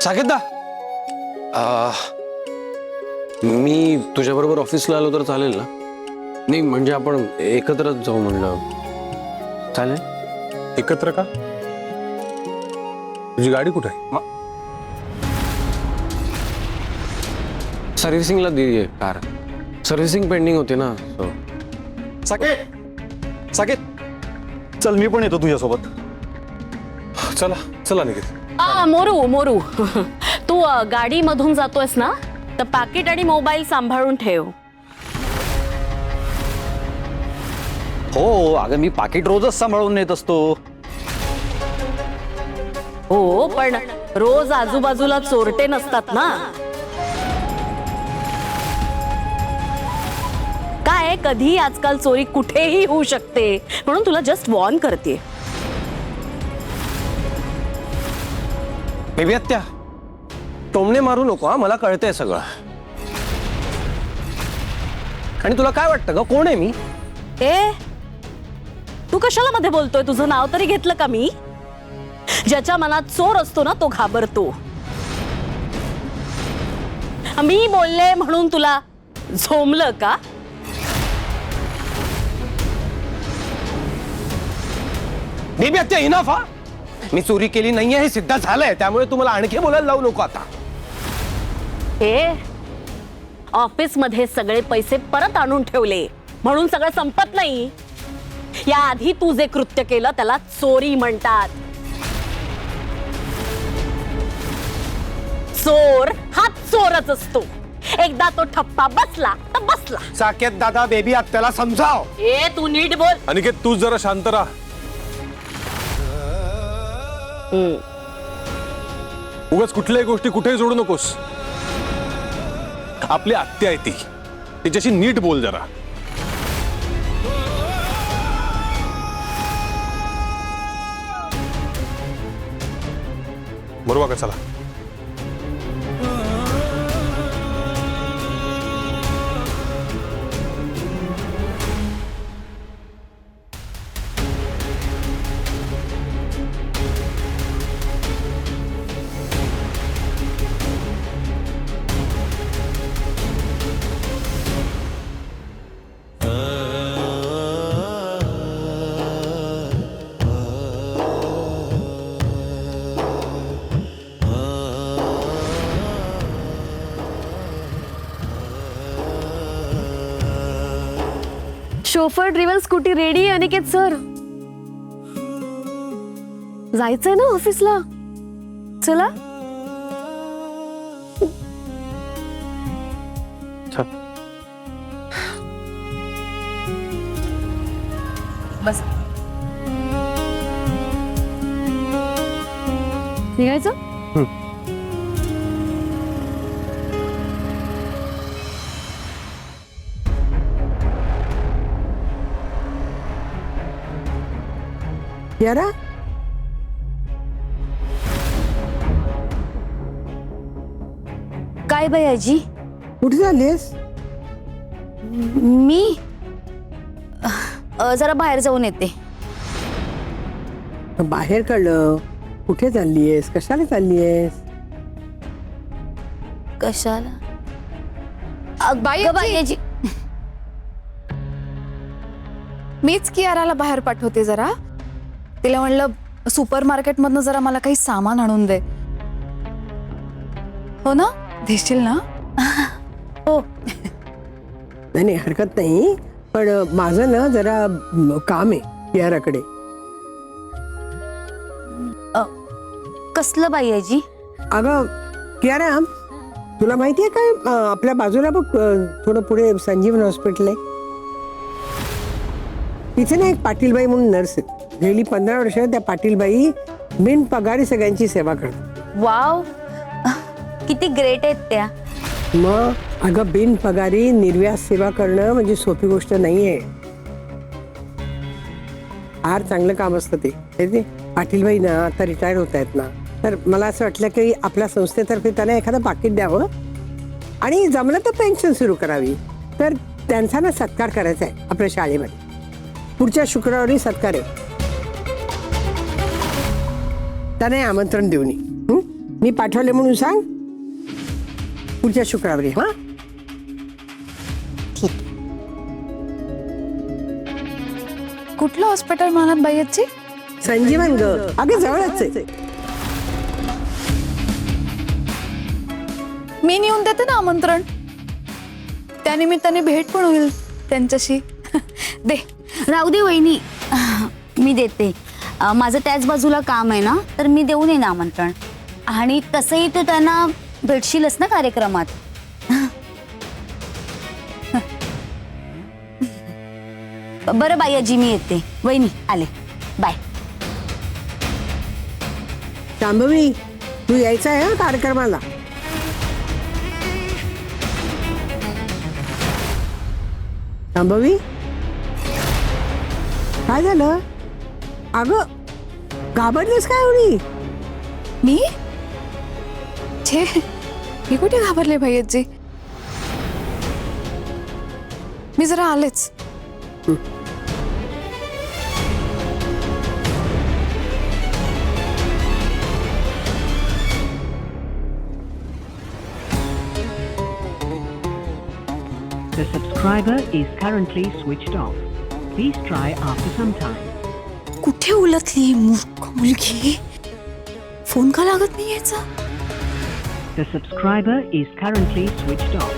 साकेतदा, मी तुझ्याबरोबर ऑफिसला आलो तर चालेल ना? नाही म्हणजे आपण एकत्रच जाऊ म्हणलं. चालेल? एकत्र का? तुझी गाडी कुठे आहे? सर्व्हिसिंगला दिली कार. सर्व्हिसिंग पेंडिंग होती ना. साकेत, साकेत, चल मी पण येतो तुझ्यासोबत. चला चला निघित. मोरू मोरू तू गाडी मधून जातोयस ना, तर पाकिट आणि मोबाईल सांभाळून ठेव. हो अगं, मी पाकिट रोजच सांभाळून नेत असतो. हो, पण रोज आजूबाजूला चोरटे नसतात ना. काय कधी आजकाल चोरी कुठेही होऊ शकते, म्हणून तुला जस्ट वॉर्न करते. बेबी आत्या, टोमणे मारू नको हा, मला कळतंय सगळं. आणि तुला काय वाटतं ग, कोण आहे मी? ए, तू कशाला मध्ये बोलतोय? तुझं नाव तरी घेतलं का मी? ज्याच्या मनात चोर असतो ना, तो घाबरतो. मी बोलले म्हणून तुला झोंबलं का? बेबी आत्या, इनफ हा. मी चोरी केली नाहीये हे सिद्ध झालंय, त्यामुळे तुम्हाला आणखी बोलायला लावू नको आता. हे ऑफिस मध्ये सगळे पैसे परत आणून ठेवले म्हणून सगळं संपत नाही. या आधी तू जे कृत्य केलं त्याला चोरी म्हणतात. चोर हा चोरच असतो. एकदा तो ठप्पा बसला तर बसला. साकेत दादा, बेबी आत्याला समजाव. ए, तू नीट बोल. अनिकेत, तू जरा शांत राहा. उगाच कुठल्याही गोष्टी कुठेही जोडू नकोस. आपली आत्या आहे ती, तिच्याशी नीट बोल जरा. बरोबर का? चला. शोफर ड्रिव्हन स्कूटी रेडी आहे अनिकेत सर. जायचंय ना ऑफिसला. चला. बस. निघायचं. यारा, काय बाई आजी? कुठे झालीस? मी जरा बाहेर जाऊन येते. बाहेर कळलं. कुठे चाललीयस? कशाला चाललीयस? कशाला? बाई आजी, मीच कियाराला बाहेर पाठवते. जरा तिला म्हणलं सुपर मार्केट मधनं जरा मला काही सामान आणून दे. हो ना, देशील ना? हो. नाही हरकत नाही, पण माझं ना जरा काम आहे कियाराकडे. कसलं बाई आजी? अगं कियारा, तुला माहितीये काय, आपल्या बाजूला बघ थोडं पुढे संजीवन हॉस्पिटल आहे. तिथे ना एक पाटीलबाई म्हणून नर्स आहे. गेली 15 वर्ष त्या पाटीलबाई बिन पगारी सगळ्यांची सेवा करतात. वाव, किती ग्रेट आहेत त्या. मग अगं, बिन पगारी निर्व्यास सेवा करणं म्हणजे सोपी गोष्ट नाहीये. फार चांगलं काम असतं ते. पाटीलबाई ना आता रिटायर होत आहेत ना, तर मला असं वाटलं की आपल्या संस्थेतर्फे त्यांना एखादं पाकिट द्यावं आणि जमलं तर पेन्शन सुरू करावी. तर त्यांचा ना सत्कार करायचा आहे आपल्या शाळेमध्ये. पुढच्या शुक्रवारी सत्कार आहे. त्यांना आमंत्रण देऊन ये. मी पाठवले म्हणून सांग. पुढच्या शुक्रवारी. हा कुठलं हॉस्पिटल म्हणाल बाईची? संजीवन ग, अगं जवळच आहे. मी नेऊन देते ना आमंत्रण, त्यानिमित्ताने भेट पण होईल त्यांच्याशी. दे. राहू दे वहिनी, मी देते. माझं त्याच बाजूला काम आहे ना, तर मी देऊ नये ना आमंत्रण. आणि तसंही तू त्यांना भेटशीलच ना कार्यक्रमात. बरं बाई आजी, मी येते. वहिनी आले, बाय. शांभवी, तू यायचं आहे हा कार्यक्रमाला. शांभवी, काय झालं? अगं घाबरलीस काय एवढी? मी छे, मी कुठे घाबरले बाईची? मी जरा आलेच. The subscriber is currently switched off. Please try after some time. कुठे उलटली मूर्ख मुलगी? फोन का लागत नाही याचा? The subscriber is currently switched off.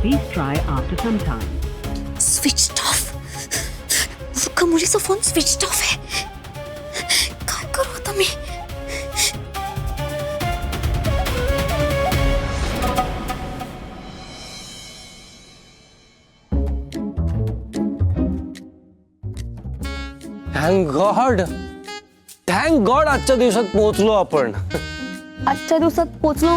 Please try after some time. Switch off. मूर्ख मुलीचा फोन स्विच ऑफ आहे. काय करू आता मी? थँक गॉड आजच्या दिवसात पोहोचलो आपण. आजच्या दिवसात पोचलो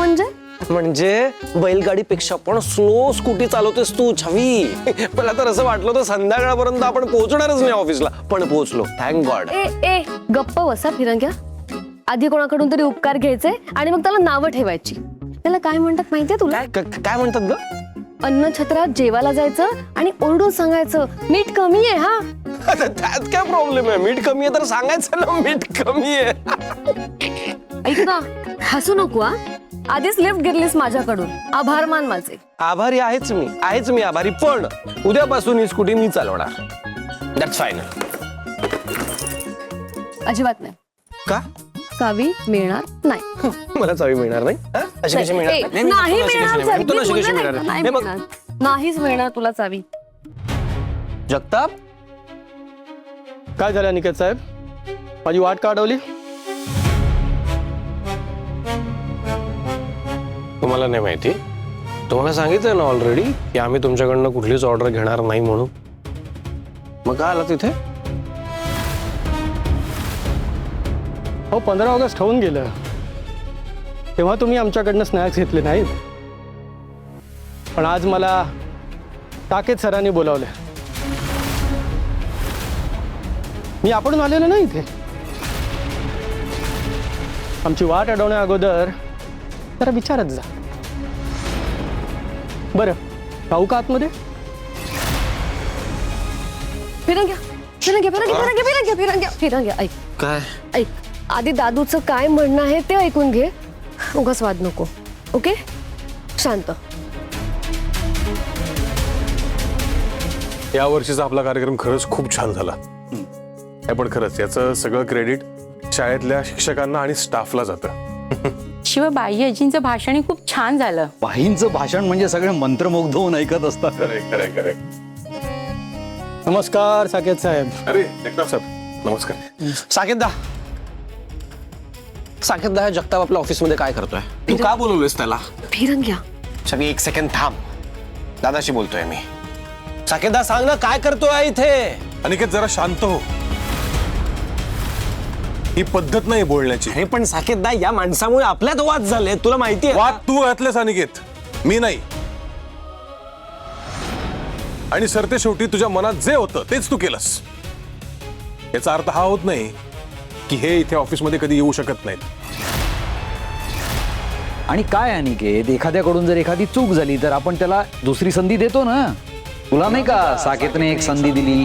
म्हणजे बैलगाडीपेक्षा पण स्लो स्कूटी चालवतेस तू छवी. मला तर असं वाटलं होतं संध्याकाळपर्यंत आपण पोहोचणारच नाही ऑफिसला, पण पोहोचलो. Thank God. ए गप्प बसा फिरंग्या. आधी कोणाकडून तरी उपकार घ्यायचे आणि मग त्याला नावं ठेवायची. त्याला काय म्हणतात माहितीये तुला? काय म्हणतात ग? अन्न छत्रात जेवायला जायचं आणि ओरडून सांगायचं मीठ कमी आहे हा. त्यात काय प्रॉब्लेम आहे? मीठ कमी आहे तर सांगायचं ना मीठ कमी आहे. ऐक ना, हसू नको हा. आधीच लिफ्ट घेतलीस माझ्याकडून, आभार मान माझे. आभारी आहेच मी आभारी. पण उद्यापासून ही स्कूटी मी चालवणार. That's final. अजिबात नाही. का? चावी मिळणार नाही. मला चावी मिळणार नाही? हा? अशी कशी मिळणार? नाही मिळणार चावी. तुला अशी कशी मी मिळणार? बोलले नाही हे बघ, मिळणार. नाहीच मिळणार तुला चावी. जगताप, काय झालं अनिकेत साहेब? माझी वाट का अडवली? तुम्हाला नाही माहिती? तुम्हाला सांगितलं ना ऑलरेडी की आम्ही तुमच्याकडनं कुठलीच ऑर्डर घेणार नाही म्हणून. मग काय आला तिथे? हो, 15 ऑगस्ट होऊन गेलं, तेव्हा तुम्ही आमच्याकडनं स्नॅक्स घेतले नाहीत. पण आज मला टाकेत सरांनी बोलावलं. मी आपण आलेलो ना इथे. आमची वाट अडवण्या अगोदर जरा विचारत जा. बरं, पाहू का आतमध्ये? फिरंग्या ऐक. काय? ऐक, आधी दादूचं काय म्हणणं आहे ते ऐकून घे. उगाच वाद नको. ओके, शांत. या वर्षीचा आपला कार्यक्रम खरंच खूप छान झाला. पण खरंच याचं सगळं क्रेडिट शाळेतल्या शिक्षकांना आणि स्टाफला जातं. शिवाय बाई आजींचं भाषण खूप छान झालं. बाईंचं भाषण म्हणजे सगळे मंत्रमुग्ध होऊन ऐकत असतात. खरे. नमस्कार साकेत साहेब. अरे जगताप साहेब, नमस्कार. साकेत दा, जगताप आपल्या ऑफिसमध्ये काय करतोय? तू का बोलवलंस त्याला? फिरंग्या, छवी एक सेकंड थांब. दादाशी बोलतोय मी. साकेत दा, सांग ना काय करतोय इथे? अनिकेत जरा शांत हो. ही पद्धत नाही बोलण्याची. अरे पण साकेत दा, या माणसामुळे आपल्यात वाद झाले, तुला माहिती आहे? वाद तू घातलेस अनिकेत, मी नाही. आणि सरते शेवटी तुझ्या मनात जे होतं तेच तू केलंस. याचा अर्थ हा होत नाही की हे इथे ऑफिसमध्ये कधी येऊ शकत नाहीत. आणि काय अनिकेत, एखाद्याकडून जर एखादी चूक झाली तर आपण त्याला दुसरी संधी देतो ना. तुला नाही का साकेतने एक संधी दिली?